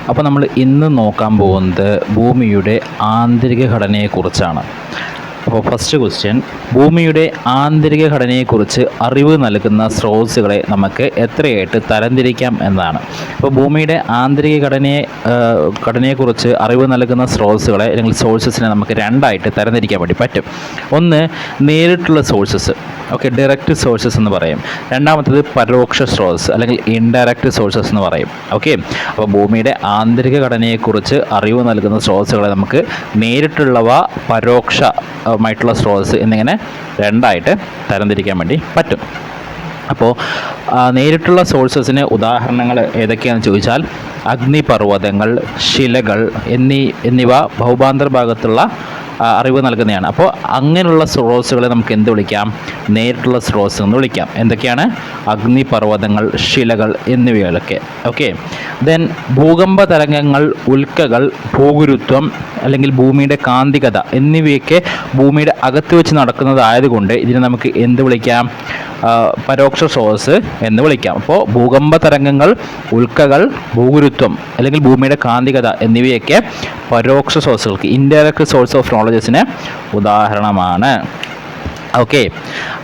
അപ്പോൾ നമ്മൾ ഇന്ന് നോക്കാൻ പോകുന്നത് ഭൂമിയുടെ ആന്തരിക ഘടനയെക്കുറിച്ചാണ്. അപ്പോൾ ഫസ്റ്റ് ക്വസ്റ്റ്യൻ, ഭൂമിയുടെ ആന്തരിക ഘടനയെക്കുറിച്ച് അറിവ് നൽകുന്ന സ്രോതസ്സുകളെ നമുക്ക് എത്രയായിട്ട് തരംതിരിക്കാം എന്നതാണ്. അപ്പോൾ ഭൂമിയുടെ ആന്തരിക ഘടനയെക്കുറിച്ച് അറിവ് നൽകുന്ന സ്രോതസ്സുകളെ അല്ലെങ്കിൽ സോഴ്സസിനെ നമുക്ക് രണ്ടായിട്ട് തരംതിരിക്കാൻ വേണ്ടി പറ്റും. ഒന്ന്, നേരിട്ടുള്ള സോഴ്സസ്, ഓക്കെ, ഡയറക്റ്റ് സോഴ്സസ് എന്ന് പറയും. രണ്ടാമത്തത് പരോക്ഷ സ്രോതസ് അല്ലെങ്കിൽ ഇൻഡയറക്റ്റ് സോഴ്സസ് എന്ന് പറയും. ഓക്കെ, അപ്പോൾ ഭൂമിയുടെ ആന്തരിക ഘടനയെക്കുറിച്ച് അറിവ് നൽകുന്ന സ്രോതസ്സുകളെ നമുക്ക് നേരിട്ടുള്ളവ, പരോക്ഷമായിട്ടുള്ള സ്രോതസ് എന്നിങ്ങനെ രണ്ടായിട്ട് തരംതിരിക്കാൻ വേണ്ടി പറ്റും. അപ്പോൾ നേരിട്ടുള്ള സോഴ്സസിന് ഉദാഹരണങ്ങൾ ഏതൊക്കെയാണെന്ന് ചോദിച്ചാൽ അഗ്നിപർവ്വതങ്ങൾ, ശിലകൾ എന്നിവ ഭൗമാന്തർ ഭാഗത്തുള്ള അറിവ് നൽകുന്നതാണ്. അപ്പോൾ അങ്ങനെയുള്ള സ്രോതസ്സുകളെ നമുക്ക് എന്ത് വിളിക്കാം? നേരിട്ടുള്ള സ്രോതസ് എന്ന് വിളിക്കാം. എന്തൊക്കെയാണ്? അഗ്നിപർവ്വതങ്ങൾ, ശിലകൾ എന്നിവയൊക്കെ. ഓക്കെ, ദെൻ ഭൂകമ്പ തരംഗങ്ങൾ, ഉൽക്കകൾ, ഭൂഗുരുത്വം അല്ലെങ്കിൽ ഭൂമിയുടെ കാന്തികത എന്നിവയൊക്കെ ഭൂമിയുടെ അകത്ത് വെച്ച് നടക്കുന്നതായതുകൊണ്ട് ഇതിനെ നമുക്ക് എന്ത് വിളിക്കാം? പരോക്ഷ സ്രോതസ് എന്ന് വിളിക്കാം. അപ്പോൾ ഭൂകമ്പ തരംഗങ്ങൾ, ഉൽക്കകൾ, ഭൂഗുരുത്വം അല്ലെങ്കിൽ ഭൂമിയുടെ കാന്തികത എന്നിവയൊക്കെ പരോക്ഷ സ്രോതസ്സുകൾക്ക്, ഇൻഡയറക്റ്റ് സോഴ്സ് ഓഫ് നോളജസിന് ഉദാഹരണമാണ്. ഓക്കെ,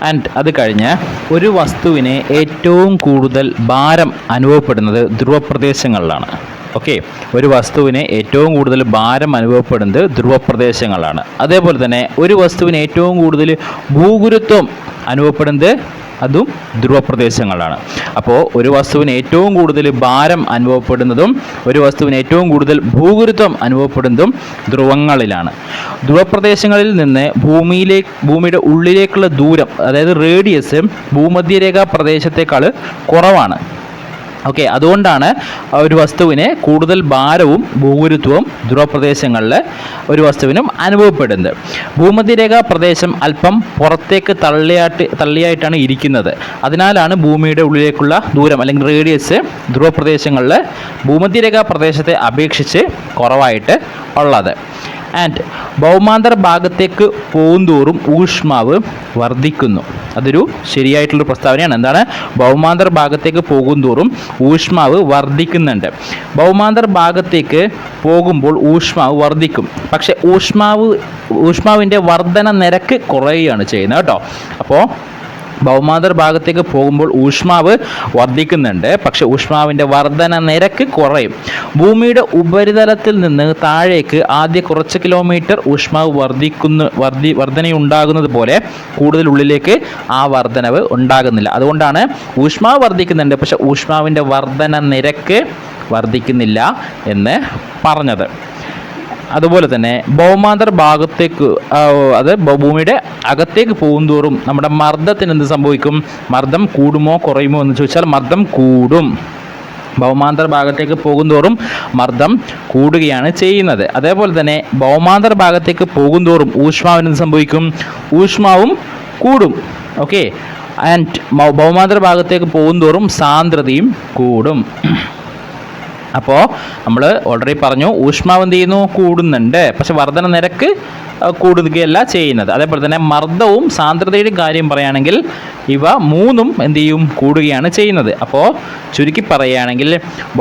ആൻഡ് അത് കഴിഞ്ഞ് ഒരു വസ്തുവിന് ഏറ്റവും കൂടുതൽ ഭാരം അനുഭവപ്പെടുന്നത് ധ്രുവപ്രദേശങ്ങളിലാണ്. ഓക്കെ, ഒരു വസ്തുവിന് ഏറ്റവും കൂടുതൽ ഭാരം അനുഭവപ്പെടുന്നത് ധ്രുവപ്രദേശങ്ങളാണ്. അതേപോലെ തന്നെ ഒരു വസ്തുവിന് ഏറ്റവും കൂടുതൽ ഭൂഗുരുത്വം അനുഭവപ്പെടുന്നത് അതും ധ്രുവപ്രദേശങ്ങളാണ്. അപ്പോൾ ഒരു വസ്തുവിന് ഏറ്റവും കൂടുതൽ ഭാരം അനുഭവപ്പെടുന്നതും ഒരു വസ്തുവിന് ഏറ്റവും കൂടുതൽ ഭൂഗുരുത്വം അനുഭവപ്പെടുന്നതും ധ്രുവങ്ങളിലാണ്. ധ്രുവപ്രദേശങ്ങളിൽ നിന്ന് ഭൂമിയുടെ ഉള്ളിലേക്കുള്ള ദൂരം, അതായത് റേഡിയസ്, ഭൂമധ്യരേഖാ പ്രദേശത്തേക്കാൾ കുറവാണ്. ഓക്കെ, അതുകൊണ്ടാണ് ഒരു വസ്തുവിന് കൂടുതൽ ഭാരവും ഭൂഗുരുത്വവും ധ്രുവപ്രദേശങ്ങളിൽ ഒരു വസ്തുവിനും അനുഭവപ്പെടുന്നത്. ഭൂമധ്യരേഖാ പ്രദേശം അല്പം പുറത്തേക്ക് തള്ളിയായിട്ടാണ് ഇരിക്കുന്നത്. അതിനാലാണ് ഭൂമിയുടെ ഉള്ളിലേക്കുള്ള ദൂരം അല്ലെങ്കിൽ റേഡിയസ് ധ്രുവപ്രദേശങ്ങളിൽ ഭൂമധ്യരേഖാ പ്രദേശത്തെ അപേക്ഷിച്ച് കുറവായിട്ട് ഉള്ളത്. ആൻഡ് ഭൗമാന്തർ ഭാഗത്തേക്ക് പോകുന്തോറും ഊഷ്മാവ് വർദ്ധിക്കുന്നു. അതൊരു ശരിയായിട്ടുള്ളൊരു പ്രസ്താവനയാണ്. എന്താണ്? ഭൗമാന്തർ ഭാഗത്തേക്ക് പോകുന്തോറും ഊഷ്മാവ് വർദ്ധിക്കുന്നുണ്ട്. ഭൗമാന്തർ ഭാഗത്തേക്ക് പോകുമ്പോൾ ഊഷ്മാവ് വർദ്ധിക്കും, പക്ഷെ ഊഷ്മാവിൻ്റെ വർധന നിരക്ക് കുറയുകയാണ് ചെയ്യുന്നത് കേട്ടോ. അപ്പോൾ ഭൗമാന്തർ ഭാഗത്തേക്ക് പോകുമ്പോൾ ഊഷ്മാവ് വർദ്ധിക്കുന്നുണ്ട്, പക്ഷെ ഊഷ്മാവിൻ്റെ വർധന നിരക്ക് കുറയും. ഭൂമിയുടെ ഉപരിതലത്തിൽ നിന്ന് താഴേക്ക് ആദ്യ കുറച്ച് കിലോമീറ്റർ ഊഷ്മാവ് വർധനയുണ്ടാകുന്നത് പോലെ കൂടുതൽ ഉള്ളിലേക്ക് ആ വർധനവ് ഉണ്ടാകുന്നില്ല. അതുകൊണ്ടാണ് ഊഷ്മാവ് വർദ്ധിക്കുന്നുണ്ട്, പക്ഷെ ഊഷ്മാവിൻ്റെ വർധന നിരക്ക് വർദ്ധിക്കുന്നില്ല എന്ന് പറഞ്ഞത്. അതുപോലെ തന്നെ ഭൗമാന്തർ ഭാഗത്തേക്ക്, അത് ഭൂമിയുടെ അകത്തേക്ക് പോകുന്തോറും നമ്മുടെ മർദ്ദത്തിന് എന്ത് സംഭവിക്കും? മർദ്ദം കൂടുമോ കുറയുമോ എന്ന് ചോദിച്ചാൽ മർദ്ദം കൂടും. ഭൗമാന്തർ ഭാഗത്തേക്ക് പോകുന്തോറും മർദ്ദം കൂടുകയാണ് ചെയ്യുന്നത്. അതേപോലെ തന്നെ ഭൗമാന്തർ ഭാഗത്തേക്ക് പോകുന്തോറും ഊഷ്മാവിന് എന്ത് സംഭവിക്കും? ഊഷ്മാവും കൂടും. ഓക്കെ, ആൻഡ് ഭൗമാന്തർ ഭാഗത്തേക്ക് പോകുന്തോറും സാന്ദ്രതയും കൂടും. അപ്പോൾ നമ്മൾ ഓൾറെഡി പറഞ്ഞു, ഊഷ്മാവ് എന്ത് ചെയ്യുന്നു? കൂടുന്നുണ്ട്, പക്ഷെ വർധന നിരക്ക് കൂടുകയല്ല ചെയ്യുന്നത്. അതേപോലെ തന്നെ മർദ്ദവും സാന്ദ്രതയുടെയും കാര്യം പറയുകയാണെങ്കിൽ ഇവ മൂന്നും എന്ത് ചെയ്യും? കൂടുകയാണ് ചെയ്യുന്നത്. അപ്പോൾ ചുരുക്കി പറയുകയാണെങ്കിൽ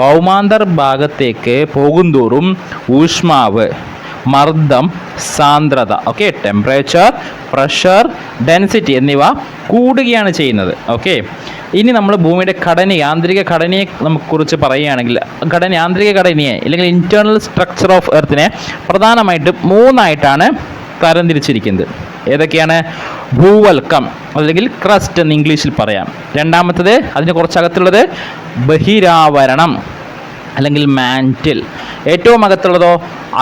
ഭൗമാന്തർ ഭാഗത്തേക്ക് പോകുന്തോറും ഊഷ്മാവ്, മർദ്ദം, സാന്ദ്രത, ഓക്കെ, ടെമ്പറേച്ചർ, പ്രഷർ, ഡെൻസിറ്റി എന്നിവ കൂടുകയാണ് ചെയ്യുന്നത്. ഓക്കെ, ഇനി നമ്മൾ ഭൂമിയുടെ ആന്തരിക ഘടനയെ കുറിച്ച് പറയുകയാണെങ്കിൽ ആന്തരിക ഘടനയെ അല്ലെങ്കിൽ ഇന്റേണൽ സ്ട്രക്ചർ ഓഫ് എർത്തിനെ പ്രധാനമായിട്ടും മൂന്നായിട്ടാണ് തരംതിരിച്ചിരിക്കുന്നത്. ഏതൊക്കെയാണ്? ഭൂവൽക്കം അല്ലെങ്കിൽ ക്രസ്റ്റ് എന്ന് ഇംഗ്ലീഷിൽ പറയാം. രണ്ടാമത്തത്, അതിന് കുറച്ചകത്തുള്ളത് ബഹിരാവരണം അല്ലെങ്കിൽ മാൻറ്റിൽ. ഏറ്റവും അകത്തുള്ളതോ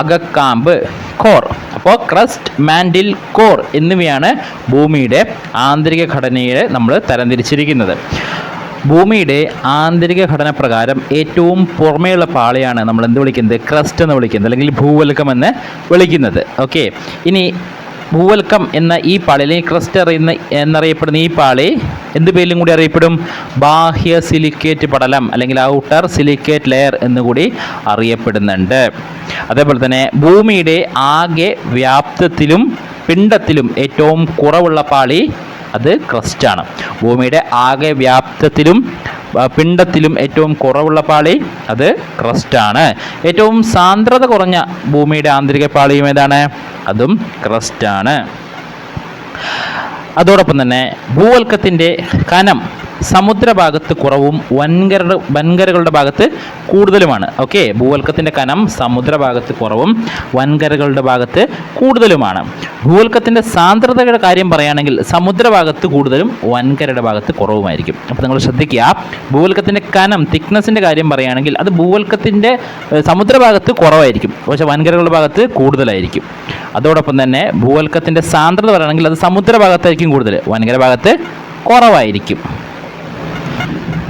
അകക്കാമ്പ്, കോർ. അപ്പോൾ ക്രസ്റ്റ്, മാൻറ്റിൽ, കോർ എന്നിവയാണ് ഭൂമിയുടെ ആന്തരിക ഘടനയെ നമ്മൾ തരംതിരിച്ചിരിക്കുന്നത്. ഭൂമിയുടെ ആന്തരിക ഘടന പ്രകാരം ഏറ്റവും പുറമേയുള്ള പാളിയാണ് നമ്മൾ എന്ത് വിളിക്കുന്നത്? ക്രസ്റ്റ് എന്ന് വിളിക്കുന്നത് അല്ലെങ്കിൽ ഭൂവൽക്കം എന്ന് വിളിക്കുന്നത്. ഓക്കെ, ഇനി ഭൂവൽക്കം എന്ന ഈ പാളി അല്ലെങ്കിൽ ക്രസ്റ്റ് എന്നറിയപ്പെടുന്ന ഈ പാളി എന്ത് പേരിലും കൂടി അറിയപ്പെടും? ബാഹ്യ സിലിക്കേറ്റ് പടലം അല്ലെങ്കിൽ ഔട്ടർ സിലിക്കേറ്റ് ലെയർ എന്നുകൂടി അറിയപ്പെടുന്നുണ്ട്. അതേപോലെ തന്നെ ഭൂമിയുടെ ആകെ വ്യാപ്തത്തിലും പിണ്ഡത്തിലും ഏറ്റവും കുറവുള്ള പാളി അത് ക്രസ്റ്റാണ്. ഭൂമിയുടെ ആകെ വ്യാപ്തത്തിലും പിണ്ഡത്തിലും ഏറ്റവും കുറവുള്ള പാളി അത് ക്രസ്റ്റാണ്. ഏറ്റവും സാന്ദ്രത കുറഞ്ഞ ഭൂമിയുടെ ആന്തരിക പാളിയും ഏതാണ്? അതും ക്രസ്റ്റാണ്. അതോടൊപ്പം തന്നെ ഭൂവൽക്കത്തിൻ്റെ കനം സമുദ്രഭാഗത്ത് കുറവും വൻകരകളുടെ ഭാഗത്ത് കൂടുതലുമാണ്. ഓക്കെ, ഭൂവൽക്കത്തിൻ്റെ കനം സമുദ്രഭാഗത്ത് കുറവും വൻകരകളുടെ ഭാഗത്ത് കൂടുതലുമാണ്. ഭൂവൽക്കത്തിൻ്റെ സാന്ദ്രതയുടെ കാര്യം പറയുകയാണെങ്കിൽ സമുദ്രഭാഗത്ത് കൂടുതലും വൻകരയുടെ ഭാഗത്ത് കുറവുമായിരിക്കും. അപ്പോൾ നിങ്ങൾ ശ്രദ്ധിക്കുക, ഭൂവൽക്കത്തിൻ്റെ കനം തിക്നെസ്സിൻ്റെ കാര്യം പറയുകയാണെങ്കിൽ അത് ഭൂവൽക്കത്തിൻ്റെ സമുദ്രഭാഗത്ത് കുറവായിരിക്കും, പക്ഷേ വൻകരകളുടെ ഭാഗത്ത് കൂടുതലായിരിക്കും. അതോടൊപ്പം തന്നെ ഭൂവൽക്കത്തിൻ്റെ സാന്ദ്രത പറയുകയാണെങ്കിൽ അത് സമുദ്രഭാഗത്തായിരിക്കും കൂടുതൽ, വൻകര ഭാഗത്ത് കുറവായിരിക്കും.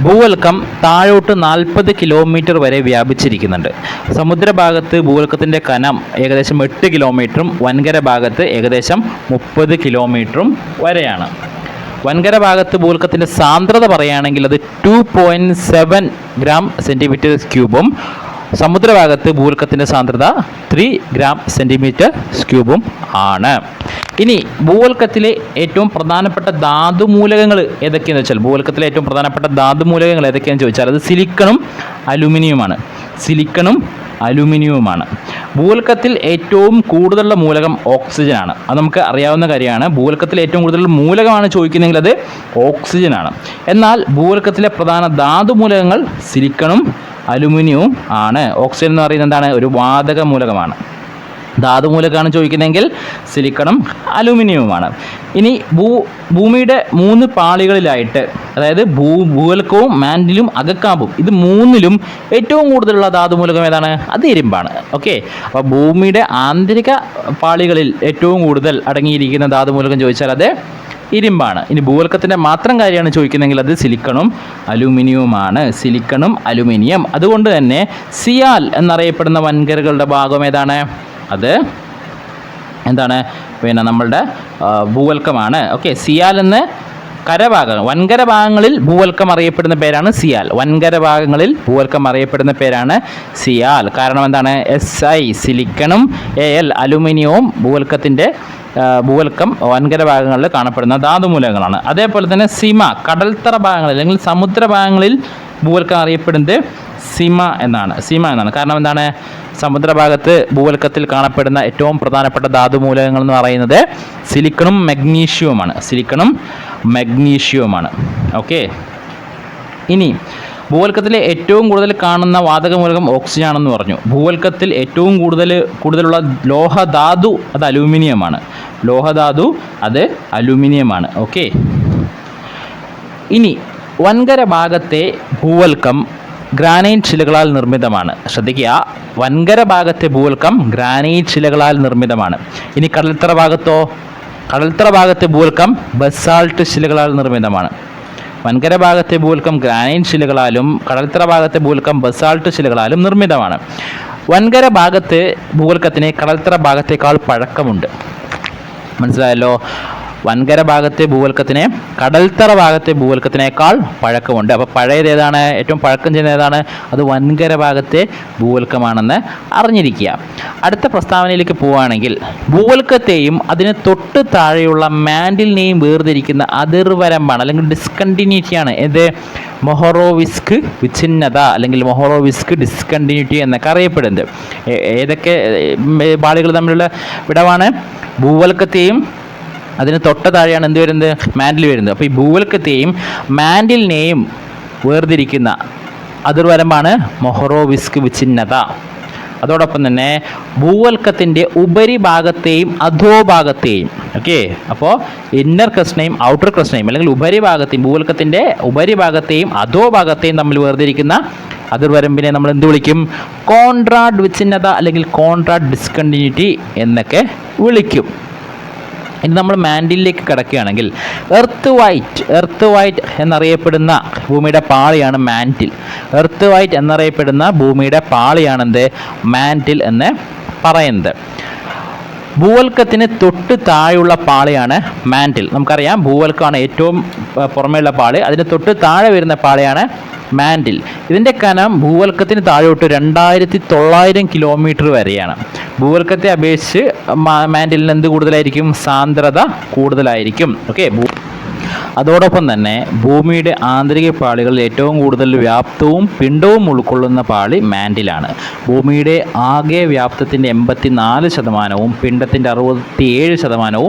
ഭൂവൽക്കം താഴോട്ട് 40 കിലോമീറ്റർ വരെ വ്യാപിച്ചിരിക്കുന്നുണ്ട്. സമുദ്രഭാഗത്ത് ഭൂവൽക്കത്തിൻ്റെ കനം ഏകദേശം 8 കിലോമീറ്ററും വൻകര ഭാഗത്ത് ഏകദേശം 30 കിലോമീറ്ററും വരെയാണ്. വൻകര ഭാഗത്ത് ഭൂവൽക്കത്തിൻ്റെ സാന്ദ്രത പറയുകയാണെങ്കിൽ അത് 2.7 ഗ്രാം സെൻറ്റിമീറ്റർ ക്യൂബും സമുദ്രഭാഗത്ത് ഭൂവൽക്കത്തിൻ്റെ സാന്ദ്രത 3 ഗ്രാം സെൻറ്റിമീറ്റർ ക്യൂബും ആണ്. ഇനി ഭൂവൽക്കത്തിലെ ഏറ്റവും പ്രധാനപ്പെട്ട ധാതുമൂലകങ്ങൾ ഏതൊക്കെയാണെന്ന് വെച്ചാൽ ഭൂവൽക്കത്തിലെ ഏറ്റവും പ്രധാനപ്പെട്ട ധാതുമൂലകങ്ങൾ ഏതൊക്കെയാണെന്ന് ചോദിച്ചാൽ അത് സിലിക്കണും അലുമിനിയവുമാണ്. ഭൂവൽക്കത്തിൽ ഏറ്റവും കൂടുതലുള്ള മൂലകം ഓക്സിജനാണ്. അത് നമുക്ക് അറിയാവുന്ന കാര്യമാണ്. ഭൂവൽക്കത്തിൽ ഏറ്റവും കൂടുതൽ മൂലകമാണ് ചോദിക്കുന്നതെങ്കിൽ അത് ഓക്സിജനാണ്. എന്നാൽ ഭൂവൽക്കത്തിലെ പ്രധാന ധാതുമൂലകങ്ങൾ സിലിക്കണും അലുമിനിയവും ആണ്. ഓക്സിജൻ എന്ന് പറയുന്നത് എന്താണ്? ഒരു വാതക മൂലകമാണ്. ധാതുമൂലകമാണ് ചോദിക്കുന്നതെങ്കിൽ സിലിക്കണും അലുമിനിയവുമാണ്. ഇനി ഭൂമിയുടെ 3 പാളികളിലായിട്ട്, അതായത് ഭൂവൽക്കവും മാൻഡിലും അകക്കാമ്പും, ഇത് മൂന്നിലും ഏറ്റവും കൂടുതലുള്ള ധാതുമൂലകം ഏതാണ്? അത് ഇരുമ്പാണ്. ഓക്കെ, അപ്പോൾ ഭൂമിയുടെ ആന്തരിക പാളികളിൽ ഏറ്റവും കൂടുതൽ അടങ്ങിയിരിക്കുന്ന ധാതുമൂലകം ചോദിച്ചാൽ അത് ഇരുമ്പാണ്. ഇനി ഭൂവൽക്കത്തിൻ്റെ മാത്രം കാര്യമാണ് ചോദിക്കുന്നതെങ്കിൽ അത് സിലിക്കണും അലുമിനിയം. അതുകൊണ്ട് തന്നെ സിയാൽ എന്നറിയപ്പെടുന്ന വൻകരകളുടെ ഭാഗം ഏതാണ്? അത് എന്താണ്? നമ്മളുടെ ഭൂവൽക്കമാണ്. ഓക്കെ, സിയാൽ എന്ന് വൻകര ഭാഗങ്ങളിൽ ഭൂവൽക്കം അറിയപ്പെടുന്ന പേരാണ് സിയാൽ. വൻകര ഭാഗങ്ങളിൽ ഭൂവൽക്കം അറിയപ്പെടുന്ന പേരാണ് സിയാൽ. കാരണം എന്താണ്? Si സിലിക്കണും Al അലുമിനിയവും ഭൂവൽക്കം വൻകര ഭാഗങ്ങളിൽ കാണപ്പെടുന്ന ധാതുമൂലകങ്ങളാണ്. അതേപോലെ തന്നെ സിമ കടൽത്തറ ഭാഗങ്ങളിൽ അല്ലെങ്കിൽ സമുദ്രഭാഗങ്ങളിൽ ഭൂവൽക്കം അറിയപ്പെടുന്നത് സിമ എന്നാണ്. കാരണം എന്താണ്? സമുദ്രഭാഗത്ത് ഭൂവൽക്കത്തിൽ കാണപ്പെടുന്ന ഏറ്റവും പ്രധാനപ്പെട്ട ധാതുമൂലകങ്ങൾ എന്ന് പറയുന്നത് സിലിക്കണും മഗ്നീഷ്യവുമാണ്. ഓക്കെ, ഇനി ഭൂവൽക്കത്തിലെ ഏറ്റവും കൂടുതൽ കാണുന്ന വാതകമൂലകം ഓക്സിജൻ ആണെന്ന് പറഞ്ഞു. ഭൂവൽക്കത്തിൽ ഏറ്റവും കൂടുതലുള്ള ലോഹധാതു അത് അലൂമിനിയമാണ്. ഓക്കെ, ഇനി വൻകര ഭാഗത്തെ ഭൂവൽക്കം ഗ്രാനൈറ്റ് ശിലകളാൽ നിർമ്മിതമാണ്. ശ്രദ്ധിക്കുക, വൻകര ഭാഗത്തെ ഭൂവൽക്കം ഗ്രാനൈറ്റ് ശിലകളാൽ നിർമ്മിതമാണ്. ഇനി കടൽത്തറ ഭാഗത്തെ ഭൂവൽക്കം ബസാൾട്ട് ശിലകളാൽ നിർമ്മിതമാണ്. വൻകര ഭാഗത്തെ ഭൂവൽക്കം ഗ്രാനൈറ്റ് ശിലകളാലും കടൽത്തറ ഭാഗത്തെ ഭൂവൽക്കം ബസാൾട്ട് ശിലകളാലും നിർമ്മിതമാണ്. വൻകര ഭാഗത്ത് ഭൂവൽക്കത്തിന് കടൽത്തറ ഭാഗത്തേക്കാൾ പഴക്കമുണ്ട്. മനസ്സിലായല്ലോ? വൻകര ഭാഗത്തെ ഭൂവൽക്കത്തിന് കടൽത്തറ ഭാഗത്തെ ഭൂവൽക്കത്തിനേക്കാൾ പഴക്കമുണ്ട്. അപ്പോൾ പഴയത് ഏതാണ്? ഏറ്റവും പഴക്കം ചെയ്യുന്ന ഏതാണ്? അത് വൻകര ഭാഗത്തെ ഭൂവൽക്കമാണെന്ന് അറിഞ്ഞിരിക്കുക. അടുത്ത പ്രസ്താവനയിലേക്ക് പോവുകയാണെങ്കിൽ ഭൂവൽക്കത്തെയും അതിന് തൊട്ട് താഴെയുള്ള മാൻഡിലിനെയും വേർതിരിക്കുന്ന അതിർവരമ്പാണ് അല്ലെങ്കിൽ ഡിസ്കണ്ടിന്യൂറ്റിയാണ് ഇത് മൊഹറോവിസ്ക് വിച്ഛിന്നത അല്ലെങ്കിൽ മൊഹറോവിസ്ക് ഡിസ്കണ്ടിന്യൂറ്റി എന്നൊക്കെ അറിയപ്പെടുന്നത്. ഏതൊക്കെ പാളികൾ തമ്മിലുള്ള വിടവാണ്? ഭൂവൽക്കത്തെയും അതിന് തൊട്ട താഴെയാണ് എന്ത് വരുന്നത്? മാൻഡിൽ വരുന്നത്. അപ്പോൾ ഈ ഭൂവൽക്കത്തെയും മാൻഡിലിനെയും വേർതിരിക്കുന്ന അതിർവരമ്പാണ് മൊഹറോവിസ്ക് വിച്ഛിന്നത. അതോടൊപ്പം തന്നെ ഭൂവൽക്കത്തിൻ്റെ ഉപരിഭാഗത്തെയും അധോഭാഗത്തെയും, ഓക്കെ, അപ്പോൾ ഇന്നർ ക്രസ്റ്റിനെയും ഔട്ടർ ക്രസ്റ്റിനെയും അല്ലെങ്കിൽ ഭൂവൽക്കത്തിൻ്റെ ഉപരിഭാഗത്തെയും അധോഭാഗത്തെയും തമ്മിൽ വേർതിരിക്കുന്ന അതിർവരമ്പിനെ നമ്മൾ എന്ത് വിളിക്കും? കോൺട്രാഡ് വിച്ഛിന്നത അല്ലെങ്കിൽ കോൺട്രാഡ് ഡിസ്കണ്ടിന്യൂറ്റി എന്നൊക്കെ വിളിക്കും. ഇനി നമ്മൾ മാൻഡിലേക്ക് കിടക്കുകയാണെങ്കിൽ എർത്ത് വൈറ്റ് എന്നറിയപ്പെടുന്ന ഭൂമിയുടെ പാളിയാണ് മാൻറ്റിൽ. എർത്ത് വൈറ്റ് എന്നറിയപ്പെടുന്ന ഭൂമിയുടെ പാളിയാണെന്ത്? മാൻറ്റിൽ എന്ന് പറയുന്നത്. ഭൂവൽക്കത്തിന് തൊട്ട് താഴെയുള്ള പാളിയാണ് മാൻറ്റിൽ. നമുക്കറിയാം ഭൂവൽക്കമാണ് ഏറ്റവും പുറമേയുള്ള പാളി, അതിന് തൊട്ട് താഴെ വരുന്ന പാളിയാണ് മാൻറ്റിൽ. ഇതിൻ്റെ കനം ഭൂവൽക്കത്തിന് താഴോട്ട് 2900 കിലോമീറ്റർ വരെയാണ്. ഭൂവൽക്കത്തെ അപേക്ഷിച്ച് മാൻറ്റിലിന് എന്ത് കൂടുതലായിരിക്കും? സാന്ദ്രത കൂടുതലായിരിക്കും. ഓക്കെ, അതോടൊപ്പം തന്നെ ഭൂമിയുടെ ആന്തരിക പാളികളിൽ ഏറ്റവും കൂടുതൽ വ്യാപ്തവും പിണ്ഡവും ഉൾക്കൊള്ളുന്ന പാളി മാൻഡിലാണ്. ഭൂമിയുടെ ആകെ വ്യാപ്തത്തിൻ്റെ 84%, പിണ്ഡത്തിൻ്റെ 67%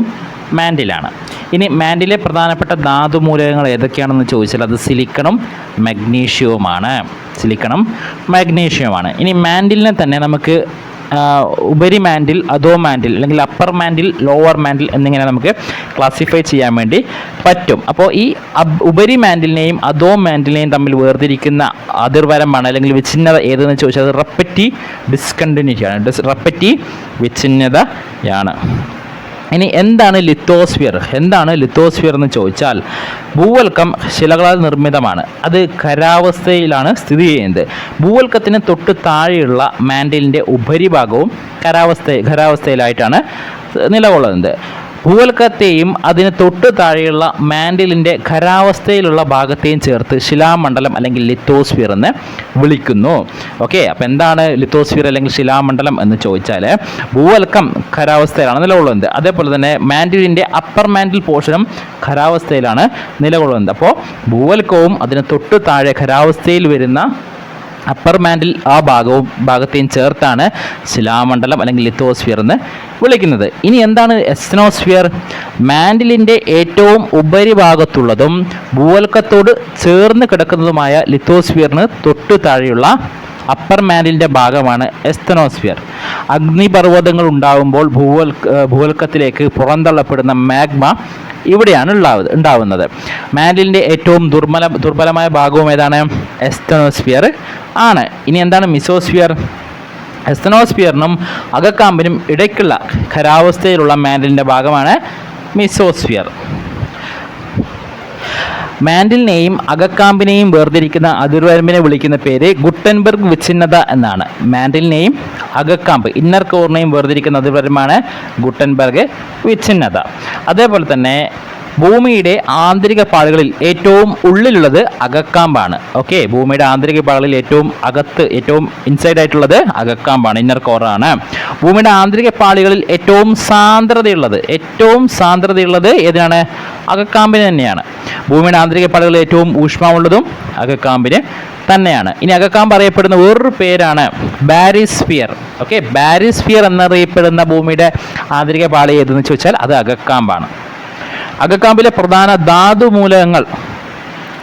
മാൻഡിലാണ്. ഇനി മാൻഡിലെ പ്രധാനപ്പെട്ട ധാതുമൂലകങ്ങൾ ഏതൊക്കെയാണെന്ന് ചോദിച്ചാൽ അത് സിലിക്കണും മഗ്നീഷ്യവുമാണ്. ഇനി മാൻഡിലിനെ തന്നെ നമുക്ക് ഉപരി മാൻഡിൽ, അധോ മാൻഡിൽ, അല്ലെങ്കിൽ അപ്പർ മാൻഡിൽ, ലോവർ മാൻഡിൽ എന്നിങ്ങനെ നമുക്ക് ക്ലാസിഫൈ ചെയ്യാൻ വേണ്ടി പറ്റും. അപ്പോൾ ഈ ഉപരി മാൻഡിലിനെയും അധോ മാൻഡിലിനെയും തമ്മിൽ വേർതിരിക്കുന്ന അതിർവരമാണ് അല്ലെങ്കിൽ വിച്ഛിന്നത ഏതെന്ന് ചോദിച്ചാൽ അത് റെപ്പറ്റീവ് ഡിസ്കണ്ടിന്യൂറ്റിയാണ്. റെപ്പറ്റീവ് വിച്ഛിന്നതയാണ്. ഇനി എന്താണ് ലിത്തോസ്ഫിയർ എന്ന് ചോദിച്ചാൽ ഭൂവൽക്കം ശിലകളാൽ നിർമ്മിതമാണ്. അത് ഖരാവസ്ഥയിലാണ് സ്ഥിതി ചെയ്യുന്നത്. ഭൂവൽക്കത്തിന് തൊട്ട് താഴെയുള്ള മാൻഡിലിൻ്റെ ഉപരിഭാഗവും ഖരാവസ്ഥയിലായിട്ടാണ് നിലകൊള്ളുന്നത്. ഭൂവൽക്കത്തെയും അതിന് തൊട്ട് താഴെയുള്ള മാൻഡിലിൻ്റെ ഖരാവസ്ഥയിലുള്ള ഭാഗത്തെയും ചേർത്ത് ശിലാമണ്ഡലം അല്ലെങ്കിൽ ലിത്തോസ്ഫിയർ എന്ന് വിളിക്കുന്നു. ഓക്കെ, അപ്പോൾ എന്താണ് ലിത്തോസ്ഫിയർ അല്ലെങ്കിൽ ശിലാമണ്ഡലം എന്ന് ചോദിച്ചാൽ ഭൂവൽക്കം ഖരാവസ്ഥയിലാണ് നിലകൊള്ളുന്നത്. അതേപോലെ തന്നെ മാൻഡിലിൻ്റെ അപ്പർ മാൻഡിൽ പോർഷനും ഖരാവസ്ഥയിലാണ് നിലകൊള്ളുന്നത്. അപ്പോൾ ഭൂവൽക്കവും അതിന് തൊട്ട് താഴെ ഖരാവസ്ഥയിൽ വരുന്ന അപ്പർ മാൻഡിൽ ആ ഭാഗത്തെയും ചേർത്താണ് ശിലാമണ്ഡലം അല്ലെങ്കിൽ ലിത്തോസ്ഫിയർ എന്ന് വിളിക്കുന്നത്. ഇനി എന്താണ് എസ്തനോസ്ഫിയർ? മാൻഡിലിൻ്റെ ഏറ്റവും ഉപരിഭാഗത്തുള്ളതും ഭൂവൽക്കത്തോട് ചേർന്ന് കിടക്കുന്നതുമായ ലിത്തോസ്ഫിയറിന് തൊട്ടു താഴെയുള്ള അപ്പർ മാൻഡിലിൻ്റെ ഭാഗമാണ് എസ്തനോസ്ഫിയർ. അഗ്നിപർവ്വതങ്ങൾ ഉണ്ടാകുമ്പോൾ ഭൂവൽക്കത്തിലേക്ക് പുറന്തള്ളപ്പെടുന്ന മാഗ്മ ഇവിടെയാണ് ഉണ്ടാവുന്നത്. മാൻഡിലിൻ്റെ ഏറ്റവും ദുർബലമായ ഭാഗവും ഏതാണ്? എസ്തനോസ്ഫിയർ ആണ്. ഇനി എന്താണ് മിസോസ്ഫിയർ? എസ്തനോസ്ഫിയറിനും അകക്കാമ്പിനും ഇടയ്ക്കുള്ള ഖരാവസ്ഥയിലുള്ള മാൻഡിലിൻ്റെ ഭാഗമാണ് മിസോസ്ഫിയർ. മാൻഡിലിനെയും അകക്കാമ്പിനെയും വേർതിരിക്കുന്ന അതിർവരമ്പിനെ വിളിക്കുന്ന പേര് ഗുട്ടൻബർഗ് വിച്ഛിന്നത എന്നാണ്. മാൻഡിലിനെയും അകക്കാമ്പ് ഇന്നർ കോറിനെയും വേർതിരിക്കുന്ന അതിർവരമ്പാണ് ഗുട്ടൻബർഗ് വിച്ഛിന്നത. അതേപോലെ തന്നെ ഭൂമിയുടെ ആന്തരിക പാളികളിൽ ഏറ്റവും ഉള്ളിലുള്ളത് അകക്കാമ്പാണ്. ഓക്കെ, ഭൂമിയുടെ ആന്തരിക പാളികളിൽ ഏറ്റവും ഇൻസൈഡ് ആയിട്ടുള്ളത് അകക്കാമ്പാണ്, ഇന്നർ കോറാണ്. ഭൂമിയുടെ ആന്തരിക പാളികളിൽ ഏറ്റവും സാന്ദ്രതയുള്ളത് ഏതാണ്? അകക്കാമ്പിന് തന്നെയാണ്. ഭൂമിയുടെ ആന്തരിക പാളികളിൽ ഏറ്റവും ഊഷ്മാവുള്ളതും അകക്കാമ്പിന് തന്നെയാണ്. ഇനി അകക്കാമ്പ് അറിയപ്പെടുന്ന വേറൊരു പേരാണ് ബാരിസ്ഫിയർ. ഓക്കെ, ബാരിസ്ഫിയർ എന്നറിയപ്പെടുന്ന ഭൂമിയുടെ ആന്തരിക പാളി ഏതെന്ന് ചോദിച്ചാൽ അത് അകക്കാമ്പാണ്. അകക്കാമ്പിലെ പ്രധാന ധാതുമൂലകങ്ങൾ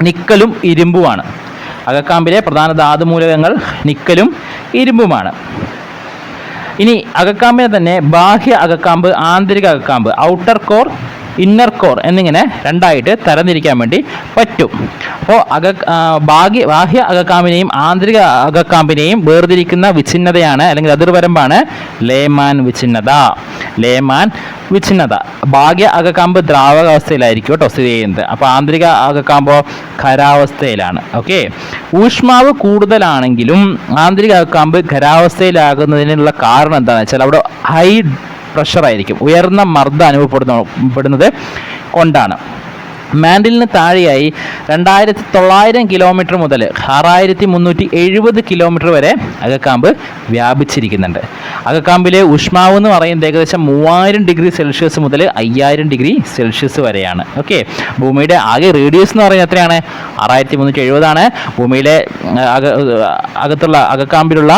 നിക്കലും ഇരുമ്പുമാണ്. ഇനി അകക്കാമ്പിനെ തന്നെ ബാഹ്യ അകക്കാമ്പ്, ആന്തരിക അകക്കാമ്പ്, ഔട്ടർ കോർ, ഇന്നർ കോർ എന്നിങ്ങനെ രണ്ടായിട്ട് തരംതിരിക്കാൻ വേണ്ടി പറ്റും. അപ്പോൾ ബാഹ്യ അകക്കാമ്പിനെയും ആന്തരിക അകക്കാമ്പിനെയും വേർതിരിക്കുന്ന വിച്ഛിന്നതയാണ് അല്ലെങ്കിൽ അതിർവരമ്പാണ് ലേമാൻ വിച്ഛിന്നത. ബാഹ്യ അകക്കാമ്പ് ദ്രാവകാവസ്ഥയിലായിരിക്കും കേട്ടോ സ്ഥിതി ചെയ്യുന്നത്. അപ്പോൾ ആന്തരിക അകക്കാമ്പോ ഖരാവസ്ഥയിലാണ്. ഓക്കെ, ഊഷ്മാവ് കൂടുതലാണെങ്കിലും ആന്തരിക അകക്കാമ്പ് ഖരാവസ്ഥയിലാകുന്നതിനുള്ള കാരണം എന്താണെന്ന് വെച്ചാൽ അവിടെ ഹൈ പ്രഷർ ആയിരിക്കും, ഉയർന്ന മർദ്ദം അനുഭവപ്പെടുന്നത് കൊണ്ടാണ്. മാൻഡിലിന് താഴെയായി 2900 കിലോമീറ്റർ മുതൽ 6370 കിലോമീറ്റർ വരെ അകക്കാമ്പ് വ്യാപിച്ചിരിക്കുന്നുണ്ട്. അകക്കാമ്പിലെ ഊഷ്മാവ് എന്ന് പറയുന്നത് ഏകദേശം 3000 ഡിഗ്രി സെൽഷ്യസ് മുതൽ 5000 ഡിഗ്രി സെൽഷ്യസ് വരെയാണ്. ഓക്കെ, ഭൂമിയുടെ ആകെ റേഡിയസ് എന്ന് പറയുന്നത് എത്രയാണ്? 6370 ഭൂമിയിലെ അകത്തുള്ള അകക്കാമ്പിലുള്ള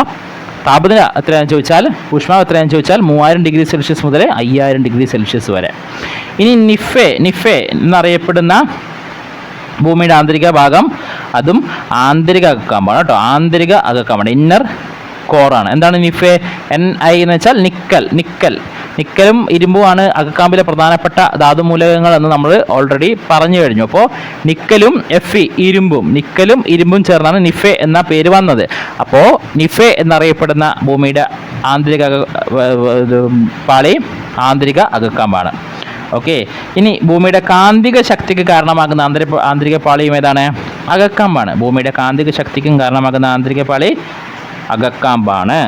താപനില എത്രയാണെന്ന് ചോദിച്ചാൽ, ഊഷ്മാവ് എത്രയാണെന്ന് ചോദിച്ചാൽ 3000 ഡിഗ്രി സെൽഷ്യസ് മുതൽ 5000 ഡിഗ്രി സെൽഷ്യസ് വരെ. ഇനി നിഫെ എന്നറിയപ്പെടുന്ന ഭൂമിയുടെ ആന്തരിക ഭാഗം, അതും ആന്തരിക അകക്കാമ്പാണ് കേട്ടോ. ആന്തരിക അകക്കാമ്പാണ്, ഇന്നർ കോറാണ്. എന്താണ് നിഫെ? NI എന്ന് വെച്ചാൽ നിക്കലും ഇരുമ്പുമാണ് അകക്കാമ്പിലെ പ്രധാനപ്പെട്ട ധാതുമൂലകങ്ങൾ എന്ന് നമ്മൾ ഓൾറെഡി പറഞ്ഞു കഴിഞ്ഞു. അപ്പോൾ നിക്കലും ഇരുമ്പും ചേർന്നാണ് നിഫെ എന്ന പേര് വന്നത്. അപ്പോൾ നിഫെ എന്നറിയപ്പെടുന്ന ഭൂമിയുടെ ആന്തരിക പാളി ആന്തരിക അകക്കാമ്പാണ്. ഓക്കെ, ഇനി ഭൂമിയുടെ കാന്തിക ശക്തിക്ക് കാരണമാകുന്ന ആന്തരിക പാളിയും ഏതാണ്? അകക്കാമ്പാണ്. ഭൂമിയുടെ കാന്തിക ശക്തിക്കും കാരണമാകുന്ന ആന്തരിക പാളി അകക്കാമ്പാണ്.